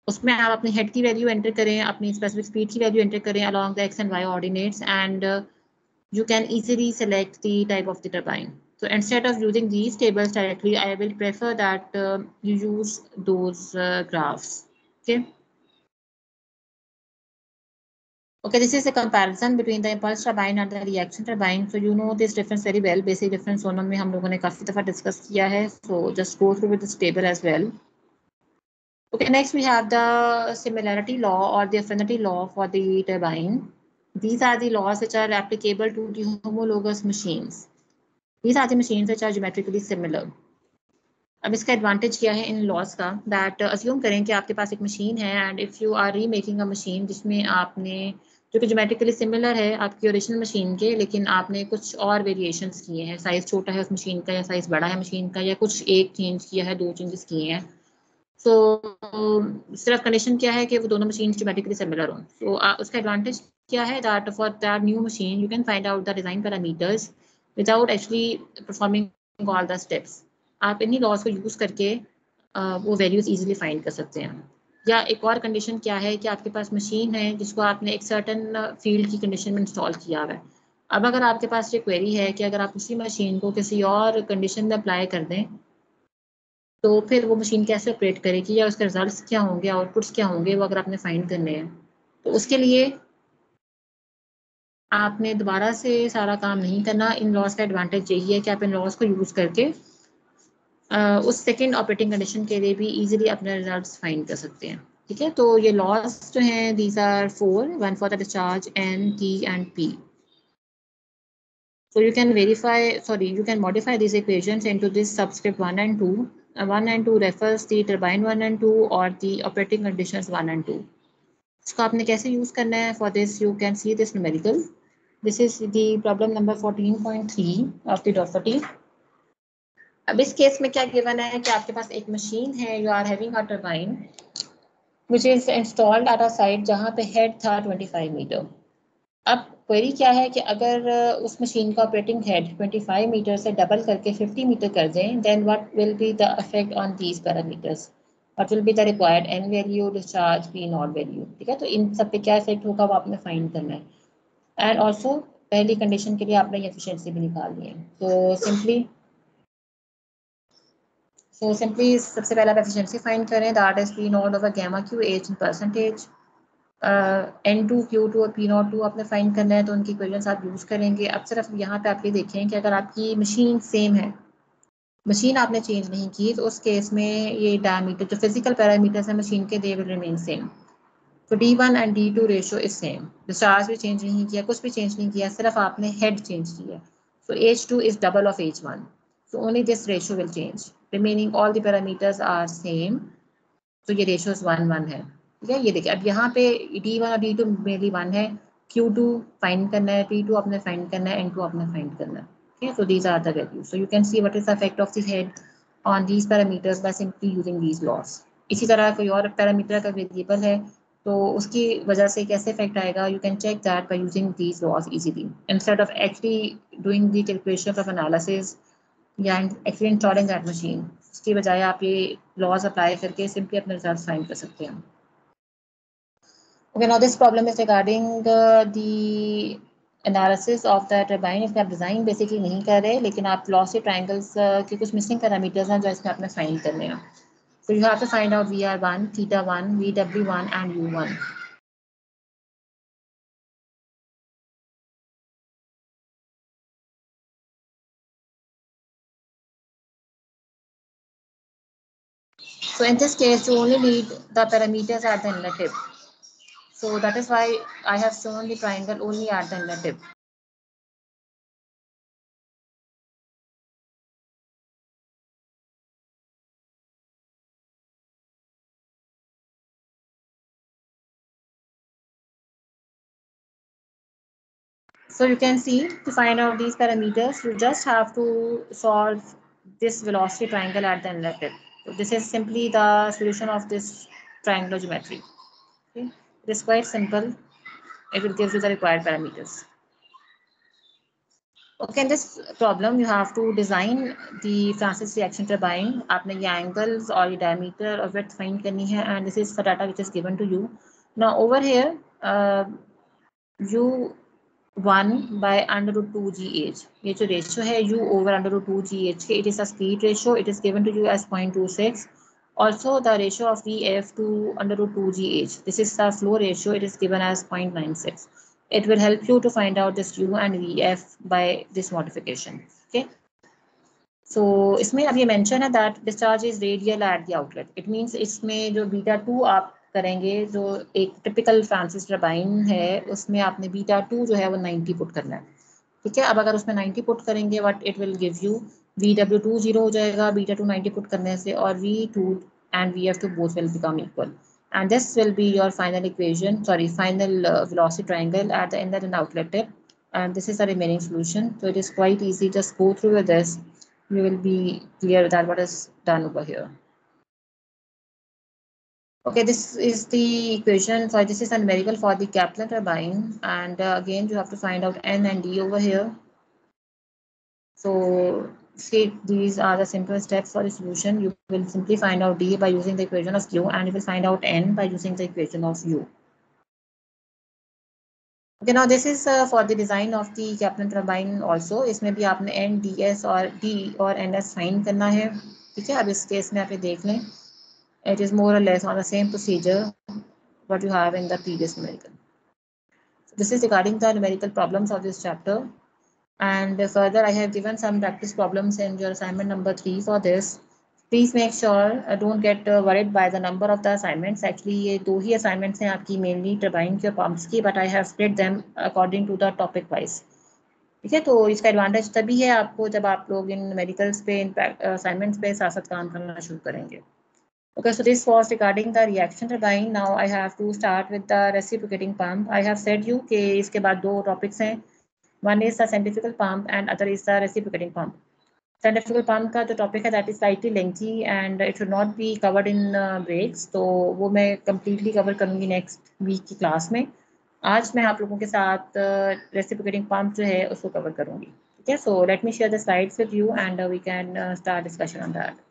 उसमें आप अपनी हेड की वैल्यू एंटर करें, अपनी स्पेसिफिक स्पीड की वैल्यू एंटर करें along the x and y coordinates and you can easily select the type of the turbine. So instead of using these tables directly, I will prefer that you use those graphs. Okay. Okay, this is a comparison between the impulse turbine and the reaction turbine. So you know this difference very well. Basic difference दोनों में हम लोगों ने काफी दफा discuss किया है. So just go through with this table as well. Okay, next we have the similarity law or the affinity law for the turbine. These are the laws which are applicable to the homologous machines. These are the machines which are geometrically similar. अब इसका advantage क्या है इन laws का that assume करें कि आपके पास एक मशीन है and if you are remaking a machine जिसमें आपने जो कि जोमेट्रिकली सिमिलर है आपकी ओरिजिनल मशीन के लेकिन आपने कुछ और वेरिएशंस किए हैं. साइज़ छोटा है उस मशीन का या साइज़ बड़ा है मशीन का या कुछ एक चेंज किया है, दो चेंजेस किए हैं. सो सिर्फ कंडीशन क्या है कि वो दोनों मशीन जोमेट्रिकली सिमिलर हों. सो उसका एडवांटेज क्या है that for that new machine you can find out the design parameters without actually performing all the steps. आप इन्हीं लॉज को यूज़ करके वो वैल्यूज़ इजीली फाइंड कर सकते हैं. या एक और कंडीशन क्या है कि आपके पास मशीन है जिसको आपने एक सर्टन फील्ड की कंडीशन में इंस्टॉल किया हुआ है. अब अगर आपके पास ये क्वेरी है कि अगर आप उसी मशीन को किसी और कंडीशन में अप्लाई कर दें तो फिर वो मशीन कैसे ऑपरेट करेगी या उसके रिजल्ट्स क्या होंगे, आउटपुट्स क्या होंगे, वो अगर आपने फाइंड करने हैं तो उसके लिए आपने दोबारा से सारा काम नहीं करना. इन लॉज का एडवांटेज यही है कि आप इन लॉज को यूज़ करके उस सेकेंड ऑपरेटिंग कंडीशन के लिए भी इजीली अपने रिजल्ट्स फाइंड कर सकते हैं. ठीक है, तो ये लॉज जो हैं these are 4, 1 for the discharge, N, T and P. So you can you can modify these equations into this subscript 1 and 2. 1 and 2 refers the turbine 1 and 2 or the operating conditions 1 and 2. इसको आपने कैसे use करना है? For this you can see this numerical. This is the problem number 14.3 of the dot 40. अब इस case में क्या given है कि आपके पास एक मशीन है, you are having a turbine which is installed at a site जहाँ पे head था 25 मीटर. अब क्वेरी क्या है कि अगर उस मशीन का ऑपरेटिंग हेड 25 मीटर से डबल करके 50 मीटर कर दें, then what will be the effect on these parameters, what will be the required N value, discharge, P naught value. ठीक है, तो इन सब पे क्या इफेक्ट होगा वो आपने फाइंड करना है. एंड ऑल्सो पहली कंडीशन के लिए आपने ये एफिशिएंसी भी निकालनी है. तो सिंपली सबसे पहले आप एफिशिएंसी फाइंड करें, that is P not over gamma Q H in percentage. N2, Q2 और P02 आपने फाइंड करना है, तो उनकी इक्वेशंस आप यूज़ करेंगे. अब सिर्फ यहाँ पे आप ये देखें कि अगर आपकी मशीन सेम है, मशीन आपने चेंज नहीं की, तो उस केस में ये डायमीटर जो फिजिकल पैरामीटर्स हैं मशीन के, दे विल रिमेन सेम. तो D1 and D2 ratio is same. Discharge भी चेंज नहीं किया, कुछ भी चेंज नहीं किया, सिर्फ आपने हेड चेंज किया. So H2 is double of H1. So only this ratio will change. Remaining all the parameters are same. तो ये रेशो 1:1 है. ठीक है, ये देखिए अब यहाँ पे D1 और D2 मेनली 1 है. Q2 फाइंड करना है, P2 आपने फाइंड करना है, N2 आपने फाइंड करना है. ठीक है, so these are the values. So you can see what is the effect of the head on these parameters by simply using these laws. इसी तरह कोई और पैरामीटर का वेरिएबल है तो उसकी वजह से कैसे इफेक्ट आएगा, you can check that by using these laws easily instead of actually doing the calculation of analysis या एक्चुअली इंस्टॉलिंग दैट मशीन. इसकी बजाय आप ये लॉज अप्लाई करके सिंपली अपने रिजल्ट फाइंड कर सकते हैं. Okay, now this problem is regarding the analysis of the turbine. इसमें आप डिज़ाइन बेसिकली नहीं कर रहे, लेकिन आप लॉसी ट्राइंगल्स के कुछ मिसिंग पैरामीटर्स हैं जो इसमें आपने फाइंड करने हैं. So you have to find out VR1, theta1, VW1 and U1. So in this case, you only need the parameters at the inlet tip. So that is why I have shown the triangle only at the inlet tip. So you can see, to find out these parameters, you just have to solve this velocity triangle at the inlet tip. So this is simply the solution of this triangular geometry. Okay? It is quite simple. It will give you the required parameters. Okay, in this problem, you have to design the Francis reaction turbine. आपने ये angles और ये diameter और width find करनी है, and this is the data which is given to you. Now over here, U1 by under root 2 GH. ये जो ratio है U over under root 2 GH के, it is a speed ratio. It is given to you as 0.26. Also the ratio of VF to under root 2 GH. This is the flow ratio. It is given as 0.96. It will help you to find out this U and VF by this modification. Okay. So इसमें अब ये mention है that discharge is radial at the outlet. It means इसमें जो β2 आप करेंगे, जो एक टिपिकल फ्रांसिस टर्बाइन है उसमें आपने β2 जो है वो 90 पुट करना है. ठीक है, अब अगर उसमें 90 पुट करेंगे, what it will give you, VW2 0 हो जाएगा β2 90 पुट करने से, और V2 and VF2 both will become equal. And this will be your final equation, sorry, final velocity triangle at the inlet and outlet tip. And this is the remaining solution. So it is quite easy. Just go through with this. You will be clear that what is done over here. Okay, this is the equation. So this is a numerical for the Kaplan turbine. And again, you have to find out N and D over here. So see, these are the simple steps for the solution. You will simply find out D by using the equation of Q, and you will find out N by using the equation of U. Okay, now this is for the design of the Kaplan turbine also. इसमें भी आपने N, DS और D और NS find करना है. ठीक है, अब इस केस में आप ये देख लें. It is more or less on the same procedure what you have in the previous numerical. So this is regarding the numerical problems of this chapter. And further, I have given some practice problems in your assignment number 3 for this. Please make sure don't get worried by the number of the assignments. Actually, ये दो ही assignments हैं आपकी, mainly turbine के pumps की, but I have split them according to the topic wise. ठीक है, तो इसका एडवांटेज तभी है आपको जब आप लोग इन मेडिकल्स पे, इन असाइनमेंट्स पे साथ साथ काम करना शुरू करेंगे। Okay, so this was regarding the reaction turbine. Now I have to start with the reciprocating pump. I have said you कि इसके बाद दो topics हैं. One is the centrifugal pump and other is the reciprocating pump. Centrifugal pump का जो topic है that is slightly lengthy and it should not be covered in breaks. तो वो मैं completely cover करूँगी next week की class में. आज मैं आप लोगों के साथ reciprocating pump जो है उसको cover करूँगी. ठीक है, so let me share the slides with you and we can start discussion on that.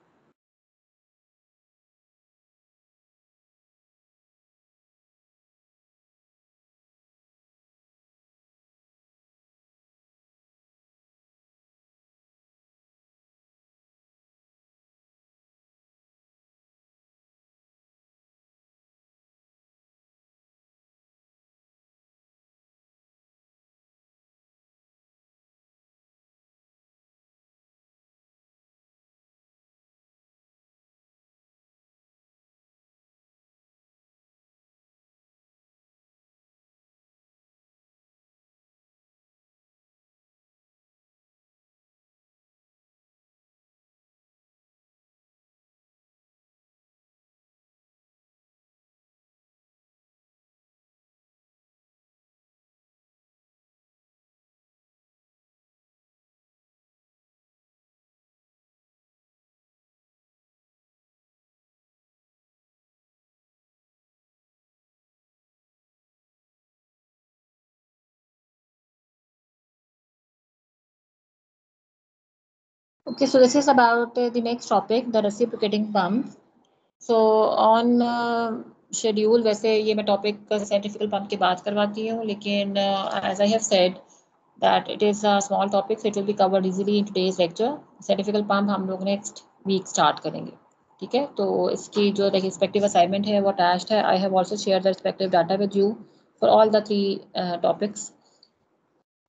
Okay, so this is about the next topic, the reciprocating pump. So on schedule वैसे ये मैं topic centrifugal pump की बात करवाती हूँ, लेकिन as I have said that it is a small topic, so it will be covered easily in today's lecture. Centrifugal pump हम लोग next week start करेंगे. ठीक है, तो इसकी जो respective assignment है वो attached है. I have also shared the respective data with you for all the three topics.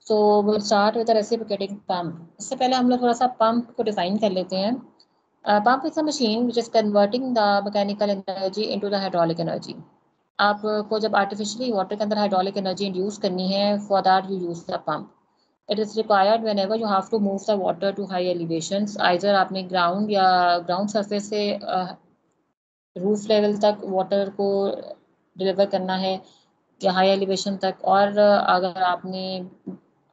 So we'll start with the reciprocating pump. इससे पहले हम लोग थोड़ा सा pump को define कर लेते हैं. Pump is a machine which is converting the mechanical energy into the hydraulic energy. आपको जब artificially water के अंदर hydraulic energy induce करनी है, for that you use the pump. It is required whenever you have to move the water to high elevations. Either आपने ground या ground surface से roof level तक वाटर को deliver करना है या हाई एलिवेशन तक, और अगर आपने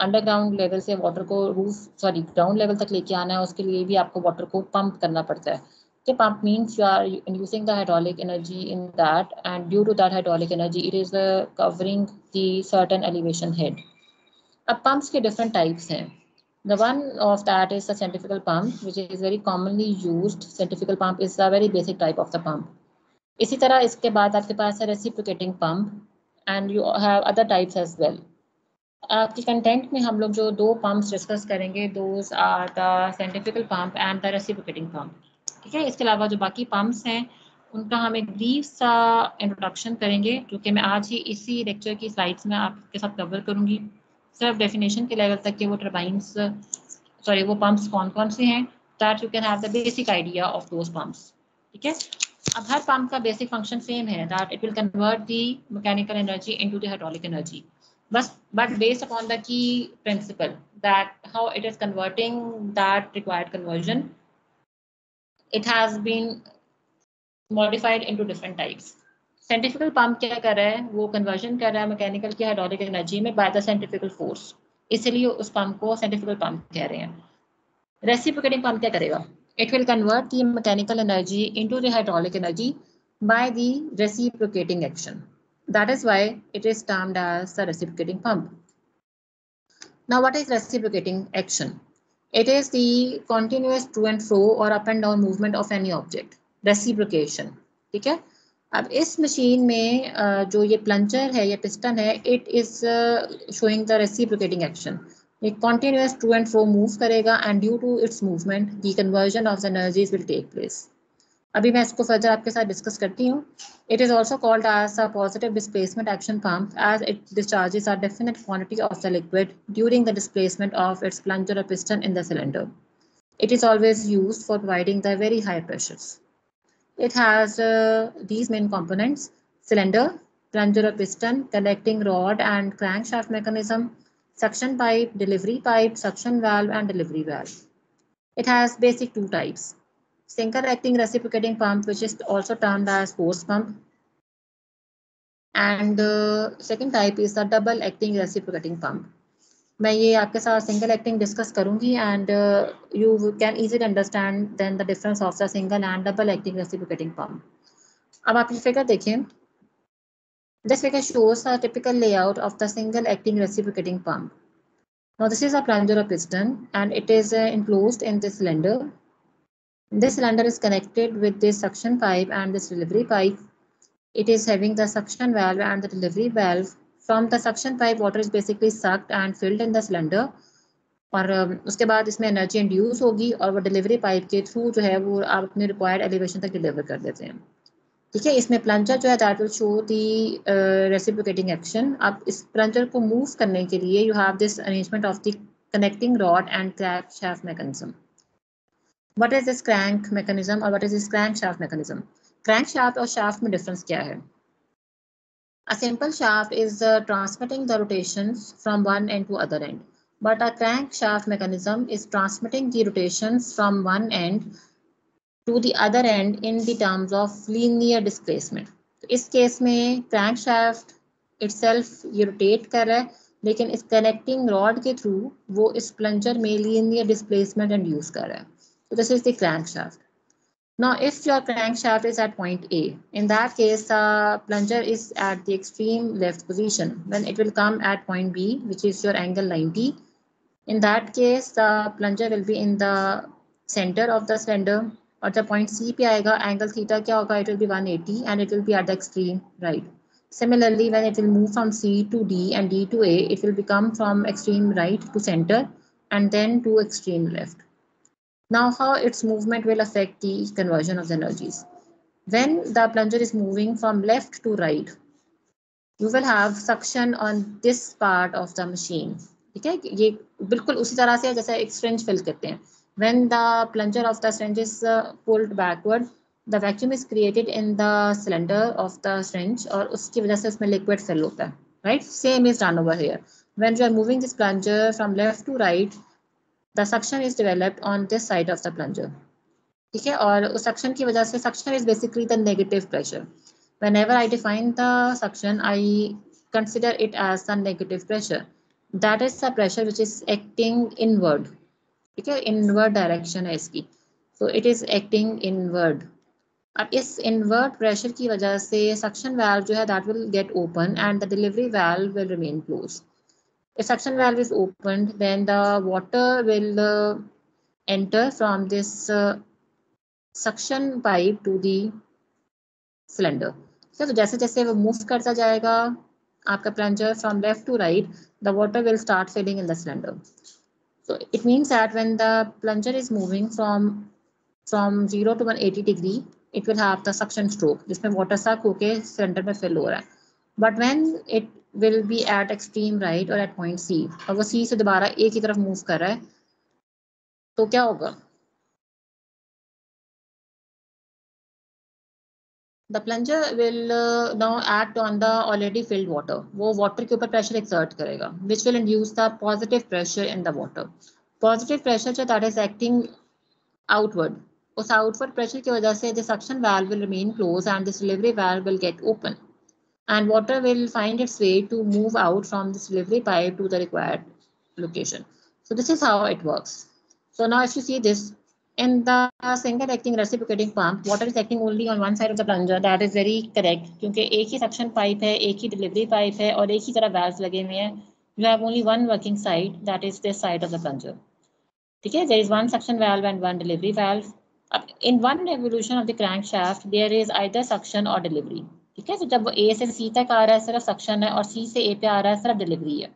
अंडरग्राउंड लेवल से वाटर को ग्राउंड लेवल तक लेके आना है, उसके लिए भी आपको वाटर को पंप करना पड़ता है. The pump means you are using the hydraulic energy in that, and due to that hydraulic energy, it is covering the certain elevation head. अब pumps के different types हैं. The one of that is the centrifugal pump, which is very commonly used. Centrifugal pump is a very basic type of the pump. इसी तरह इसके बाद आपके पास है reciprocating pump and you have other types as well. आपके content में हम लोग जो दो पंप्स डिस्कस करेंगे, those are the centrifugal pump and the reciprocating pump. ठीक है, इसके अलावा जो बाकी पंप्स हैं उनका हम एक ब्रीफ सा इंट्रोडक्शन करेंगे, जो कि मैं आज ही इसी लेक्चर की स्लाइड्स में आपके साथ कवर करूँगी. सिर्फ डेफिनेशन के लेवल तक के वो टर्बाइंस वो पंप्स कौन कौन से हैं, that you can have the basic idea of those pumps. ठीक है, अब हर पंप का बेसिक फंक्शन सेम है, that it will convert the mechanical energy into the hydraulic energy, but based upon the key principle that how it is converting that required conversion, it has been modified into different types. Centrifugal pump क्या कर रहा है, वो conversion कर रहा है mechanical की hydraulic energy में बाय द सेंट्रीफ्यूगल फोर्स, इसलिए उस पंप को सेंट्रीफ्यूगल पंप कह रहे हैं. रेसिप्रोकेटिंग पंप क्या करेगा, it will convert the mechanical energy into the hydraulic energy by the reciprocating action. That is why it is termed as the reciprocating pump. Now, what is reciprocating action? It is the continuous to and fro or up and down movement of any object. Reciprocation. ठीक है, अब इस machine में जो ये plunger है, ये piston है, it is showing the reciprocating action. एक continuous to and fro move करेगा and due to its movement the conversion of the energies will take place. अभी मैं इसको फर्दर आपके साथ डिस्कस करती हूँ. It is also called as a positive displacement action pump as it discharges a definite quantity of the liquid during the displacement of its plunger or piston in the cylinder. It is always used for providing the very high pressures. It has these main components: cylinder, plunger or piston, connecting rod and crankshaft mechanism, suction pipe, delivery pipe, suction valve, and delivery valve. It has basic two types. Single acting reciprocating pump, which is also termed as force pump. And second type is the double acting reciprocating pump. मैं ये आपके साथ single acting discuss करूंगी and you can easily understand then the difference of the single and double acting reciprocating pump. अब आप ये figure देखें. This figure shows a typical layout of the single acting reciprocating pump. Now this is a plunger or piston and it is enclosed in this cylinder. This cylinder is connected with this suction pipe and this delivery pipe. It is having the suction valve and the delivery valve. From the suction pipe, water is basically sucked and filled in the cylinder. और उसके बाद इसमें energy induce होगी और वो delivery pipe के through जो है वो आप अपने रिक्वायर्ड एलिवेशन तक डिलीवर कर देते हैं. ठीक है. इसमें प्लंजर जो है that will show the reciprocating action. अब इस प्लंजर को मूव करने के लिए you have this arrangement of the connecting rod and crankshaft mechanism. What is this crank mechanism और what is this crankshaft mechanism? Crankshaft और shaft में difference क्या है? A simple shaft is transmitting the rotations from one end to other end, but a crankshaft mechanism is transmitting the rotations from one end to the other end in the terms of linear displacement. तो इस case में crankshaft itself ये rotate कर रहा है, लेकिन इस connecting rod के थ्रू वो इस plunger में linear displacement induce कर रहा है. So this is the crankshaft. Now, if your crankshaft is at point A, in that case, the plunger is at the extreme left position. When it will come at point B, which is your angle 90, in that case, the plunger will be in the center of the cylinder. और जब point C पे आएगा, angle theta क्या होगा? It will be 180 and it will be at the extreme right. Similarly, when it will move from C to D and D to A, it will become from extreme right to center and then to extreme left. Now, how its movement will affect the conversion of the energies. When the plunger is moving from left to right, you will have suction on this part of the machine. ठीक है. ये बिल्कुल उसी तरह से जैसे एक syringe fill करते हैं. When the plunger of the syringe is pulled backward, the vacuum is created in the cylinder of the syringe और उसकी वजह से उसमें liquid fill होता है. Right? Same is done over here. When you are moving this plunger from left to right, the suction is developed on this side of the plunger. ठीक है. और उस suction की वजह से suction is basically the negative pressure. Whenever I define the suction, I consider it as the negative pressure. That is the pressure which is acting inward. ठीक है. Inward direction है इसकी. So it is acting inward. अब इस inward pressure की वजह से suction valve जो है that will get open and the delivery valve will remain closed. If suction valve is opened, then the water will enter from this suction pipe to the cylinder. So जैसे जैसे वो move करता जाएगा आपका plunger from left to right, the water will start filling in the cylinder. So it means that when the plunger is moving from 0 to 180 degree, it will have the suction stroke जिसमें water suck होके cylinder में fill हो रहा है. But when it will be at extreme right or at point C और वो C से दोबारा A की तरफ move कर रहा है, तो क्या होगा? The plunger will now act on the already filled water. वो water के ऊपर pressure exert करेगा, which will induce the positive pressure in the water. Positive pressure जो that is acting outward. उस outward pressure की वजह से the suction valve will remain closed and this delivery valve will get open. And water will find its way to move out from this delivery pipe to the required location. So this is how it works. So now if you see this, in the single acting reciprocating pump, water is acting only on one side of the plunger. That is very correct क्योंकि एक ही suction pipe है, एक ही delivery pipe है और एक ही तरह valves लगे हुए हैं. You have only one working side, that is this side of the plunger. ठीक है. There is one suction valve and one delivery valve. In one revolution of the crankshaft, there is either suction or delivery. ठीक है. तो जब वो A से C तक आ रहा है सिर्फ suction है और C से A पे आ रहा है सिर्फ delivery है.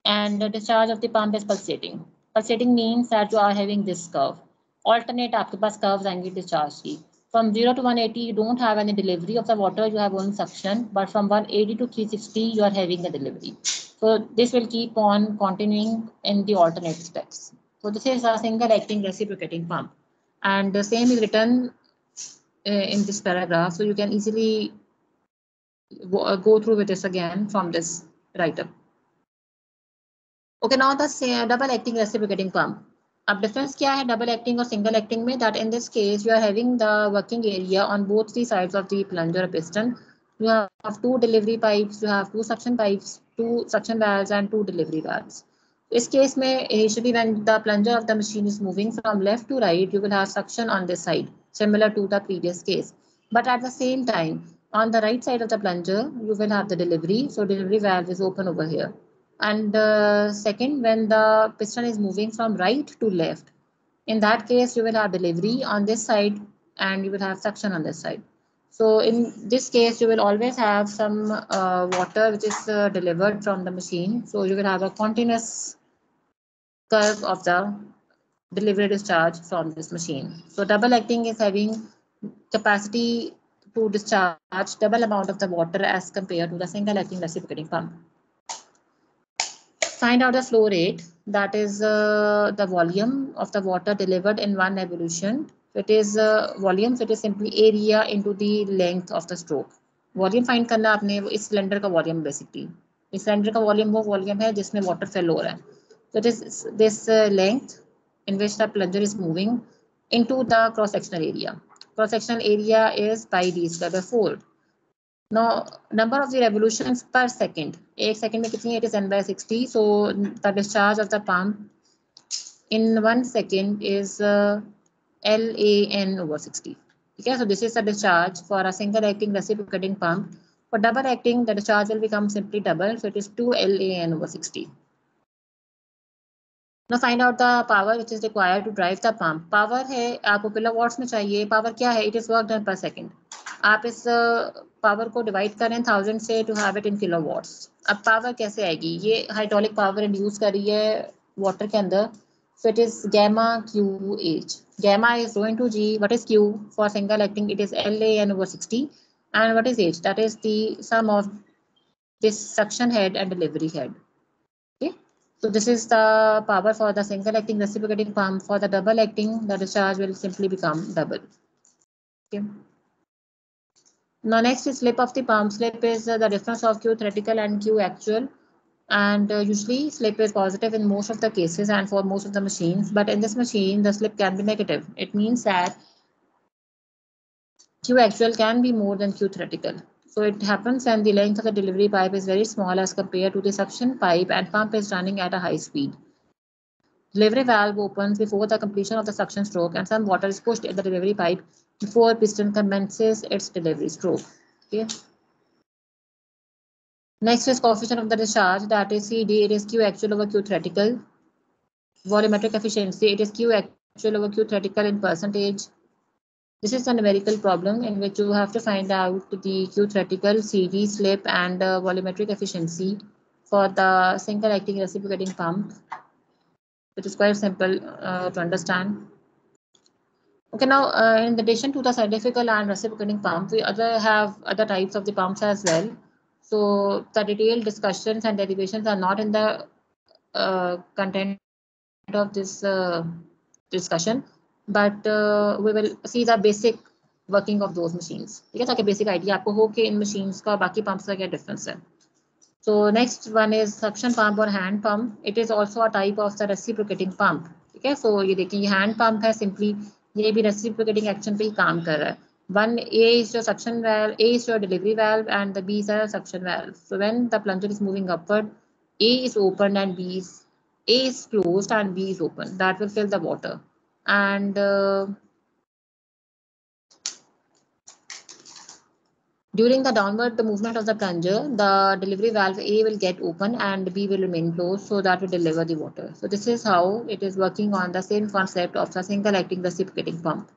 And the discharge of the pump is pulsating. Pulsating means that you are having this curve. Alternate आपके पास curves आएंगी discharge की. From 0 to 180 you don't have any delivery of the water, you have only suction. But from 180 to 360 you are having a delivery. So this will keep on continuing in the alternate steps. So this is a single acting reciprocating pump. And the same is written in this paragraph. So you can easily go through with this again from this write-up. Okay, now the double acting reciprocating pump. अब difference क्या है double acting और single acting में? That in this case you are having the working area on both the sides of the plunger or piston. You have two delivery pipes, you have two suction pipes, two suction valves and two delivery valves. इस case में initially when the plunger of the machine is moving from left to right, you will have suction on this side, similar to the previous case. But at the same time, on the right side of the plunger, you will have the delivery. So delivery valve is open over here. And second, when the piston is moving from right to left, in that case, you will have delivery on this side and you will have suction on this side. So in this case, you will always have some water which is delivered from the machine. So you will have a continuous curve of the delivery discharge from this machine. So double acting is having capacity to discharge double amount of the water as compared to the single acting reciprocating pump. Find out the flow rate, that is the volume of the water delivered in one evolution. It is volume, so it is simply area into the length of the stroke. Volume find करना आपने इस cylinder का volume basically. इस cylinder का volume वो volume है जिसमें water fill हो रहा है. So it is this length in which the plunger is moving into the cross sectional area. Cross sectional area is pi d square by 4. Now, number of the revolutions per second. एक second में कितनी? It is n by 60. So the discharge of the pump in 1 second is LAN over 60. Okay, so this is the discharge for a single acting reciprocating pump. For double acting, the discharge will become simply double. So it is 2 LAN over 60. Now find out the power which is required to drive the pump. Power है आपको kilowatts में चाहिए. Power क्या है? It is work done per second. आप इस power को divide करें 1000 से to have it in kilowatts. अब पावर कैसे आएगी? ये हाइड्रोलिक पावर इंड्यूस कर रही है वाटर के अंदर. So it is gamma QH. Gamma is rho into G. What is Q? For single acting, it is LAN over 60. And what is H? That is the sum of this suction head and delivery head. Okay. So this is the power for the single acting reciprocating pump. For the double acting, the discharge will simply become double. Okay. Now next is slip of the pump. Slip is the difference of Q theoretical and Q actual. And usually slip is positive in most of the cases and for most of the machines. But in this machine, the slip can be negative. It means that Q actual can be more than Q theoretical. So it happens when the length of the delivery pipe is very small as compared to the suction pipe and pump is running at a high speed. Delivery valve opens before the completion of the suction stroke and some water is pushed in the delivery pipe before piston commences its delivery stroke. Okay. Next is coefficient of the discharge, that is CD. It is Q actual over Q theoretical. Volumetric efficiency, it is Q actual over Q theoretical in percentage. This is a numerical problem in which you have to find out the Q theoretical, CD, slip, and volumetric efficiency for the single acting reciprocating pump. It is quite simple to understand. Okay, now in addition to the centrifugal and reciprocating pump, we have other types of the pumps as well. So the detailed discussions and derivations are not in the content of this discussion, but we will see the basic working of those machines. ठीक है, ताकि basic idea आपको हो कि इन machines का बाकी pumps का क्या difference है. So next one is suction pump or hand pump. It is also a type of the reciprocating pump. ठीक है, so ये देखिए ये hand pump है, simply ये भी reciprocating action पे ही काम कर रहा है. One A is your suction valve, A is your delivery valve, and the B is a suction valve. So when the plunger is moving upward, A is open and A is closed and B is open. That will fill the water. And during the downward the movement of the plunger, the delivery valve A will get open and B will remain closed, so that will deliver the water. So this is how it is working on the same concept of the single acting reciprocating pump.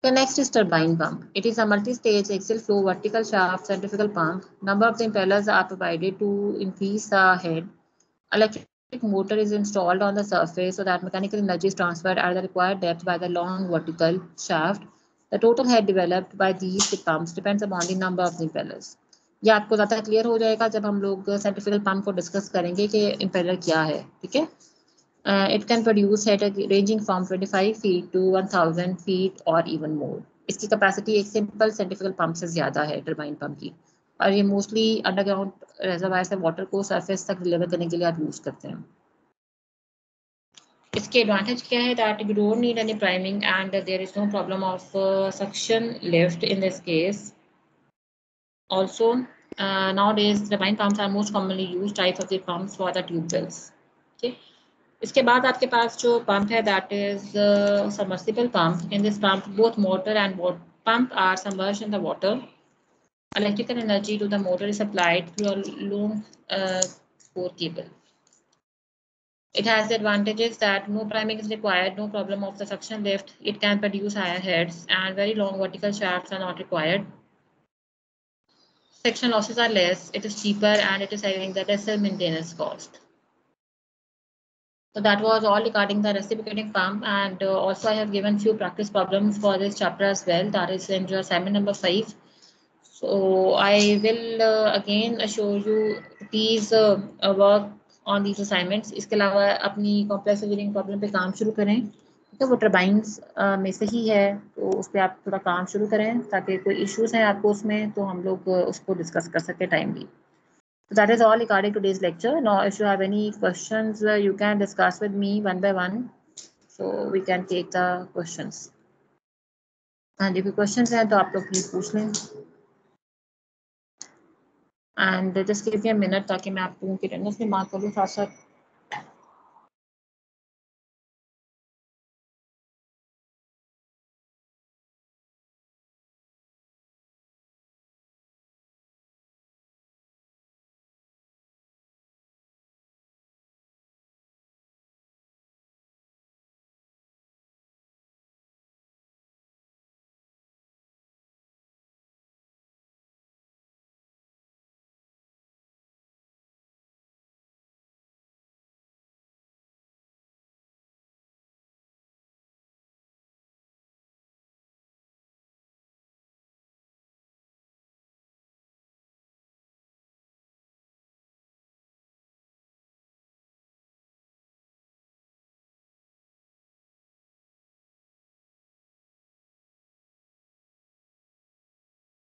The next is turbine pump. It is a multi-stage axial flow vertical shaft centrifugal pump. Number of the impellers are provided to increase the head. Electric motor is installed on the surface so that mechanical energy is transferred at the required depth by the long vertical shaft. The total head developed by these pumps depends upon the number of the impellers. ये आपको ज़्यादा clear हो जाएगा जब हम लोग centrifugal pump को discuss करेंगे कि इम्पेलर क्या है. ठीक है. It can produce head ranging from 25 feet to 1000 feet or even more. इसकी कैपेसिटी एक सिंपल सेंट्रीफ्यूगल पंप से ज़्यादा है टरबाइन पंप की, और ये मोस्टली अंडरग्राउंड रिजर्वायर से वाटर को सरफेस तक डिलीवर करने के लिए आप यूज़ करते हैं. इसके एडवांटेज क्या है, that you don't need any priming and there is no problem of suction lift in this case. Also, nowadays turbine pumps are most commonly used types of the pumps for the tube wells. Okay. इसके बाद आपके पास जो pump है that is submersible pump. In this pump both motor and pump are submerged in the water. Electrical energy to the motor is supplied through a long core cable. It has the advantages that no priming is required, no problem of the suction lift, it can produce higher heads, and very long vertical shafts are not required. Section losses are less, it is cheaper, and it is having the lesser maintenance cost. So that was all regarding the reciprocating pump, and also I have given few practice problems for this chapter as well. That is in your assignment number 5. So I will again show you these work on these assignments. इसके अलावा अपनी complex engineering problem पे काम शुरू करें. ठीक है, वो टर्बाइंस में से ही है, तो उस पर आप थोड़ा काम शुरू करें ताकि कोई इश्यूज हैं आपको उसमें तो हम लोग उसको डिस्कस कर सकें timely. So that is all regarding today's lecture. Now, if you have any questions, you can discuss with me one by one. So we can take the questions. And if you questions हैं तो आप लोग please पूछ लें. And just give me a minute ताकि मैं आप लोगों की अटेंडेंस भी मार्क कर लूँ साथ साथ.